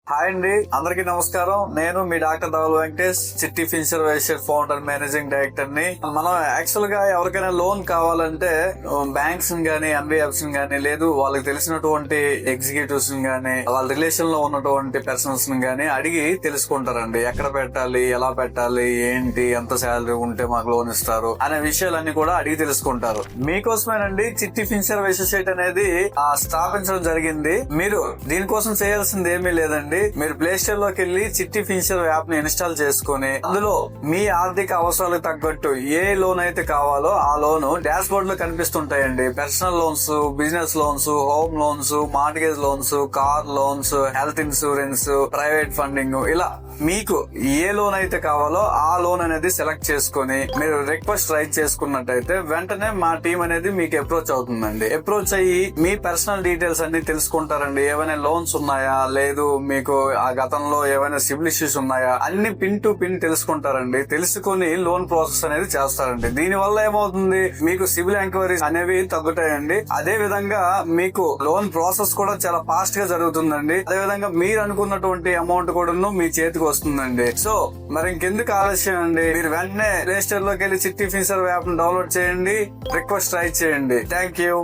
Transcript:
Hi అండి, అందరికీ నమస్కారం. నేను మీ డాక్టర్ ధవల్ వెంకటేష్, చిట్టి ఫిన్సర్ వైశ్యర్ ఫౌండర్, మేనేజింగ్ డైరెక్టర్ ని. మనం యాక్చువల్ గా ఎవరికైనా లోన్ కావాలంటే బ్యాంక్స్ గానీ, ఎన్బిఎఫ్స్ గానీ, లేదు వాళ్ళకి తెలిసినటువంటి ఎగ్జిక్యూటివ్స్ గానీ, వాళ్ళ రిలేషన్ లో ఉన్నటువంటి పర్సన్స్ గానీ అడిగి తెలుసుకుంటారండి. ఎక్కడ పెట్టాలి, ఎలా పెట్టాలి, ఏంటి, ఎంత శాలరీ ఉంటే మాకు లోన్ ఇస్తారు అనే విషయాలన్నీ కూడా అడిగి తెలుసుకుంటారు. మీకోసమేనండి చిట్టి ఫిన్సర్ వైశ్యర్ సైట్ అనేది స్థాపించడం జరిగింది. మీరు దీనికోసం చేయాల్సింది ఏమీ లేదండి. మీరు ప్లే స్టోర్ లోకి వెళ్లి చిట్టి ఫిన్సర్ యాప్ ని ఇన్స్టాల్ చేసుకుని అందులో మీ ఆర్థిక అవసరాలకు తగ్గట్టు ఏ లోన్ అయితే కావాలో ఆ లోన్ డాష్ బోర్డ్ లో కనిపిస్తుంటాయండి. Personal loans, business loans, home loans, mortgage loans, car loans, health insurance, private funding, ఇలా మీకు ఏ లోన్ అయితే కావాలో ఆ లోన్ అనేది సెలెక్ట్ చేసుకుని మీరు రిక్వెస్ట్ రైట్ చేసుకున్నట్టయితే వెంటనే మా టీం అనేది మీకు అప్రోచ్ అవుతుందండి. అప్రోచ్ అయ్యి మీ పర్సనల్ డీటెయిల్స్ అన్ని తెలుసుకుంటారండి. ఏమైనా లోన్స్ ఉన్నాయా, లేదు మీకు ఆ గతంలో ఏమైనా సివిల్ ఇష్యూస్ ఉన్నాయా, అన్ని పిన్ టు పిన్ తెలుసుకుంటారండి. తెలుసుకుని లోన్ ప్రాసెస్ అనేది చేస్తారండి. దీని వల్ల ఏమవుతుంది, మీకు సివిల్ ఎంక్వైరీస్ అనేవి తగ్గుతాయండి. అదే విధంగా మీకు లోన్ ప్రాసెస్ కూడా చాలా ఫాస్ట్ గా జరుగుతుందండి. అదే విధంగా మీరు అనుకున్నటువంటి అమౌంట్ కూడా మీ చేతికి వస్తుందండి. సో మరి ఇంకెందుకు ఆలస్యం అండి, మీరు వెంటనే ప్లే స్టోర్ లోకి వెళ్ళి చిట్టి ఫిన్సర్ యాప్ ను డౌన్లోడ్ చేయండి, రిక్వెస్ట్ ట్రై చేయండి. Thank you.